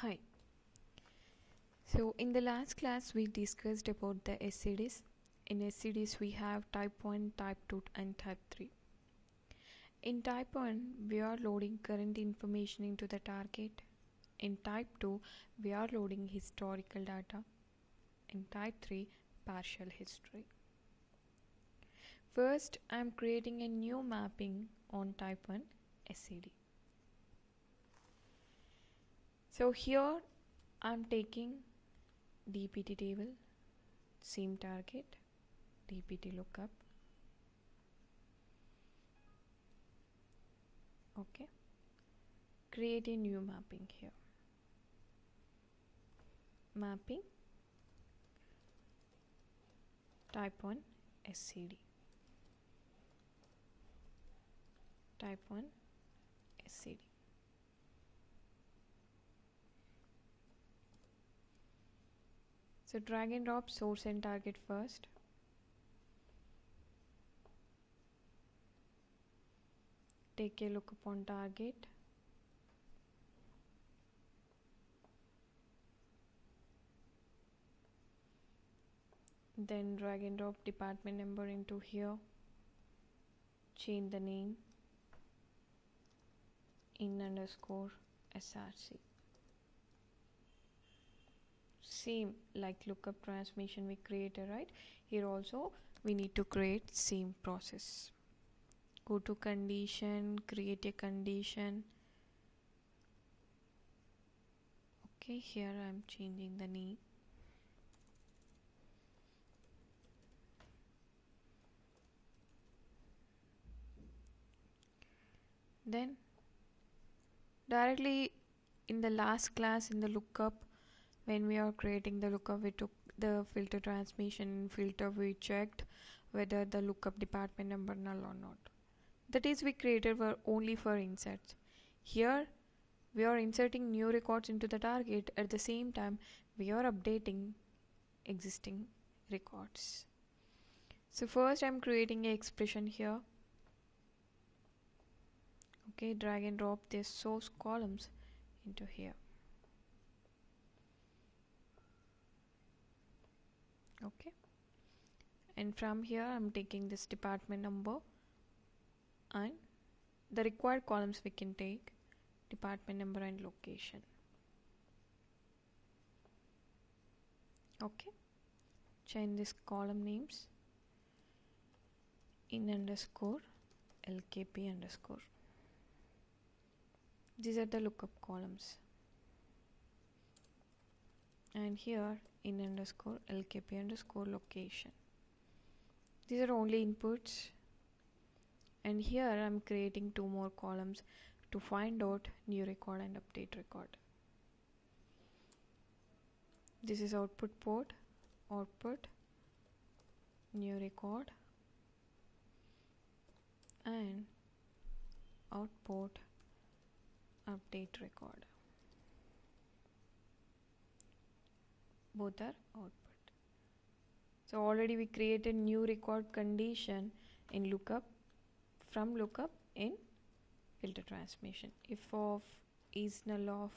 Hi. So in the last class we discussed about the SCDs. In SCDs we have type 1, type 2 and type 3. In type 1 we are loading current information into the target. In type 2 we are loading historical data. In type 3 partial history. First I am creating a new mapping on type 1 SCD. So here I am taking DPT table, same target, DPT lookup. Okay. Create a new mapping here. Mapping type 1 SCD. Type 1 SCD. So drag and drop source and target first. Take a look upon target. Then drag and drop department number into here. Change the name in_SRC. Same like lookup transmission we created, right? Here also we need to create same process. Go to condition, create a condition. Okay, here I am changing the name. Then directly in the last class in the lookup, when we are creating the lookup, we took the filter transmission filter, we checked whether the lookup department number null or not. That is, we created only for inserts. Here we are inserting new records into the target. At the same time we are updating existing records. So first I am creating an expression here. Okay, drag and drop these source columns into here. Okay, and from here I'm taking this department number and the required columns we can take department number and location. Okay, change this column names in_LKP_. These are the lookup columns, and here in_LKP_location. These are only inputs, and here I am creating two more columns to find out new record and update record. This is output port, output, new record, and output, update record. Both are output. So already we created new record condition in lookup, from lookup in filter transmission. If of is null of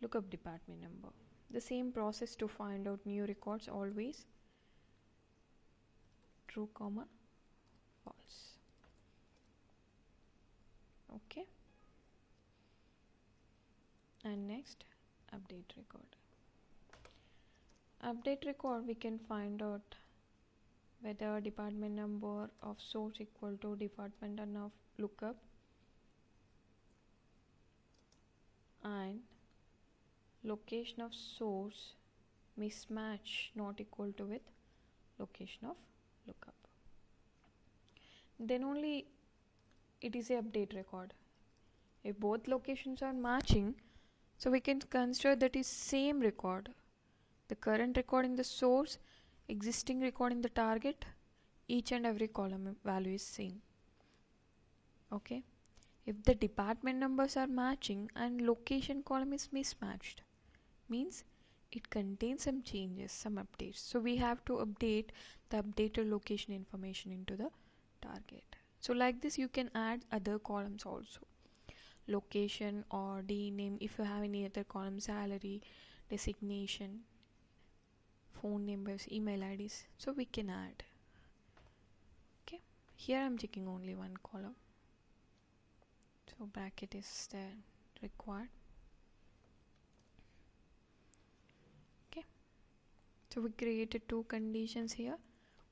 lookup department number. The same process to find out new records, always true, false. Okay, and next update record. Update record, we can find out whether department number of source equal to department of lookup and location of source mismatch not equal to with location of lookup. Then only it is a update record. If both locations are matching, so we can consider that is same record. The current record in the source, existing record in the target, each and every column value is same. Okay, if the department numbers are matching and location column is mismatched, means it contains some changes, some updates. So we have to update the updated location information into the target. So like this you can add other columns also. location or D name. If you have any other column, salary, designation, phone numbers, email IDs, so we can add. Okay, here I'm checking only one column, so bracket is there required. Okay, so we created two conditions here.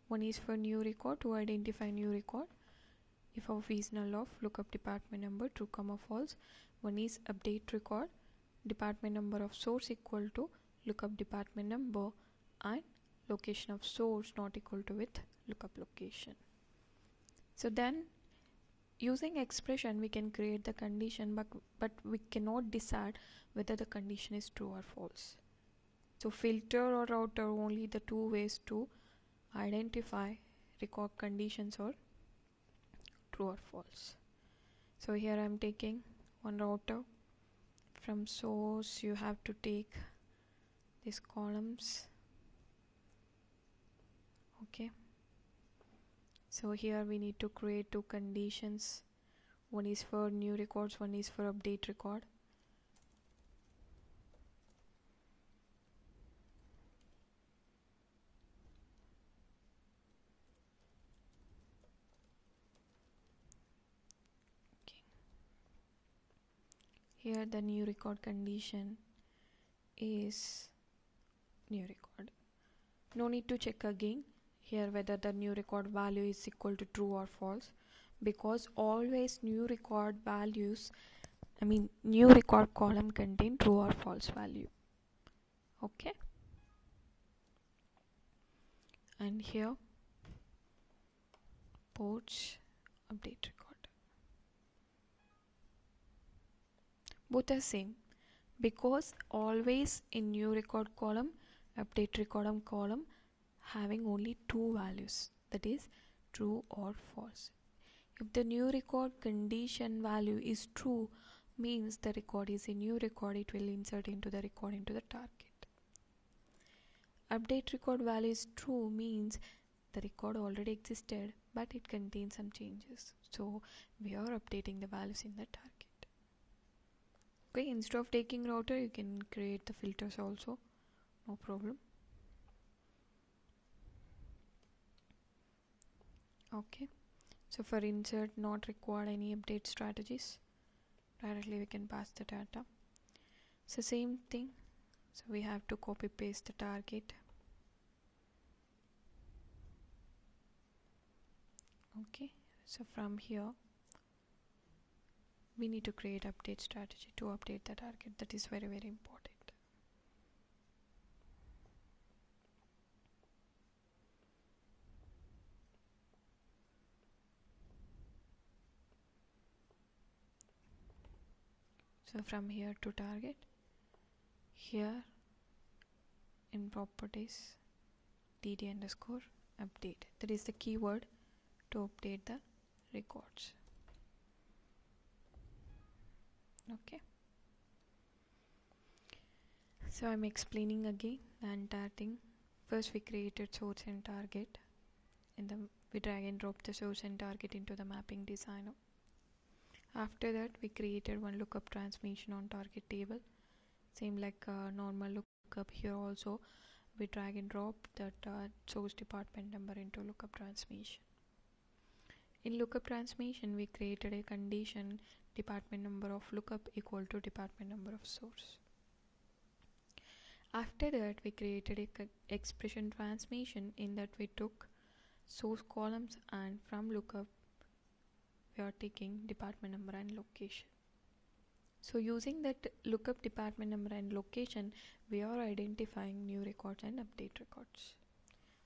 One is for new record, to identify new record. If of is null of, lookup department number true comma false. One is update record, department number of source equal to lookup department number, and location of source not equal to with lookup location. So then using expression we can create the condition, but we cannot decide whether the condition is true or false. So filter or router only the two ways to identify record conditions or true or false. So here I am taking one router. From source you have to take these columns. Okay, so here we need to create two conditions. One is for new records, one is for update record. Here the new record condition is new record. No need to check again here whether the new record value is equal to true or false, because always new record values, new record column contain true or false value. Okay, and here ports update record, both are same, because always in new record column, update record column having only two values, that is true or false. If the new record condition value is true, means the record is a new record, it will insert into the record into the target. Update record value is true, means the record already existed but it contains some changes, so we are updating the values in the target. Okay, instead of taking router you can create the filters also, no problem. Okay, so for insert not required any update strategies, directly we can pass the data. So same thing, so we have to copy paste the target. Okay, so from here we need to create update strategy to update the target. That is very important. So from here to target, here in properties dd underscore update, that is the keyword to update the records. Okay, so I'm explaining again the entire thing. First we created source and target, and then we drag and drop the source and target into the mapping designer. After that we created one lookup transformation on target table, same like normal lookup. Here also we drag and drop that source department number into lookup transformation. In lookup transformation we created a condition, department number of lookup equal to department number of source. After that we created a expression transformation, in that we took source columns and from lookup we are taking department number and location. So using that lookup department number and location, we are identifying new records and update records.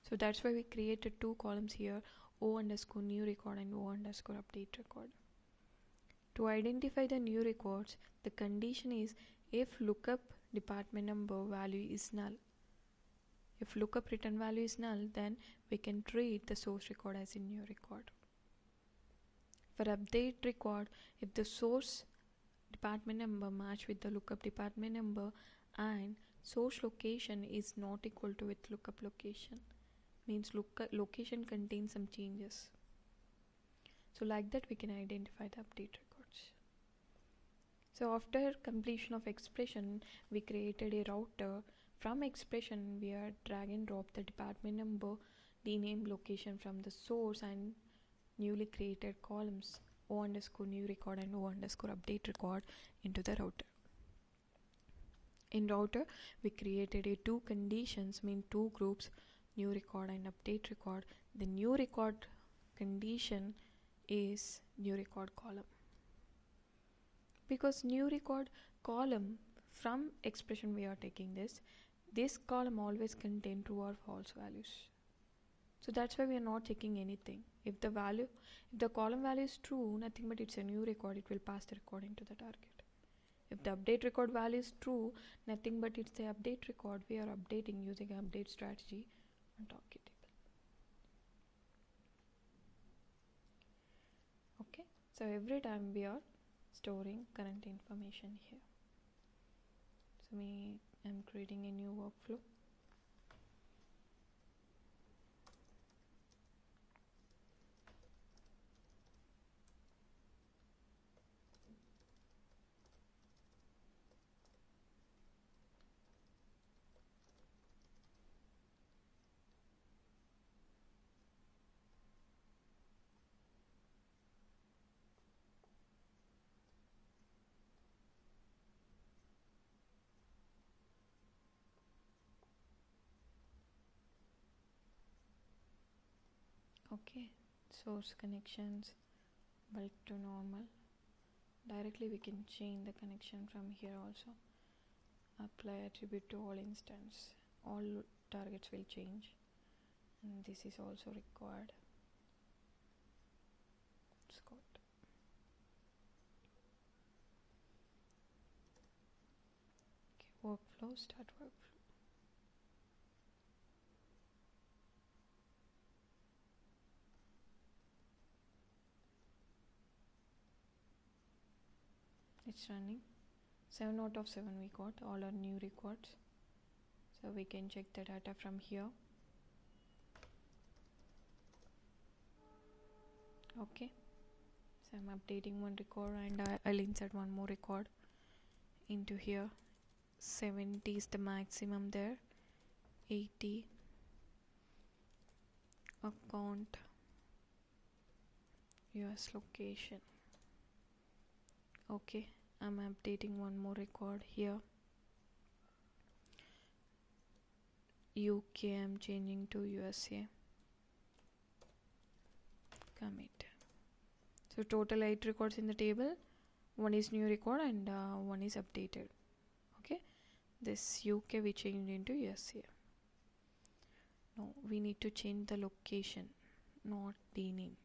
So that's why we created two columns here, O underscore new record and O underscore update record. To identify the new records, the condition is if lookup department number value is null. If lookup return value is null, then we can treat the source record as a new record. For update record, if the source department number match with the lookup department number and source location is not equal to with lookup location, means location contains some changes. So like that we can identify the update records. So after completion of expression, we created a router. From expression, we are drag and drop the department number, the name, location from the source and newly created columns O underscore new record and O underscore update record into the router. In router, we created a two conditions, mean two groups, new record and update record. The new record condition is new record column, because new record column from expression we are taking this column always contain true or false values. So that's why we are not checking anything. If the column value is true, nothing but it's a new record, it will pass the recording to the target. If the update record value is true, nothing but it's the update record, we are updating using update strategy on target table. Okay, so every time we are storing current information here. So I'm creating a new workflow. Okay, source connections, bulk to normal. Directly we can change the connection from here also. Apply attribute to all instance. All targets will change. And this is also required. It's got. Okay, workflow, start workflow. It's running. 7 out of 7 we got, all are new records. So we can check the data from here. Okay, so I'm updating one record and I'll insert one more record into here. 70 is the maximum there. 80 account US location. Okay, I'm updating one more record here. UK I'm changing to USA. Commit. So total 8 records in the table. One is new record and one is updated. Okay, this UK we changed into USA. No, we need to change the location, not the name,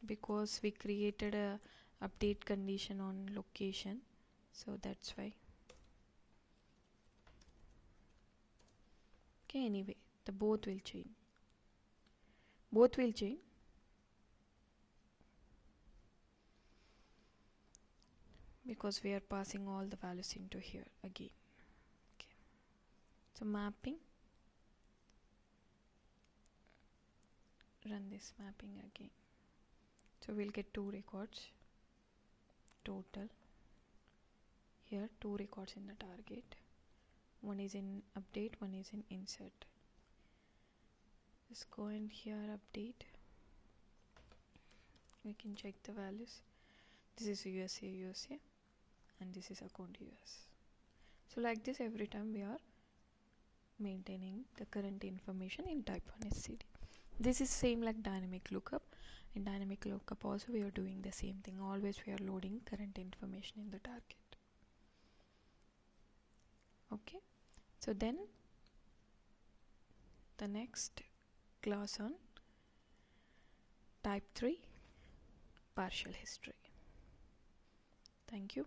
because we created a update condition on location, so that's why. Okay, anyway, the both will change. Both will change. Because we are passing all the values into here again. Okay. So mapping. Run this mapping again. So we'll get 2 records total. Here 2 records in the target. One is in update, one is in insert. Just go and here update. We can check the values. This is USA, and this is account US. So like this, every time we are maintaining the current information in type 1 SCD. This is same like dynamic lookup. In dynamic lookup also we are doing the same thing. Always we are loading current information in the target. Okay, so then the next class on type 3 partial history. Thank you.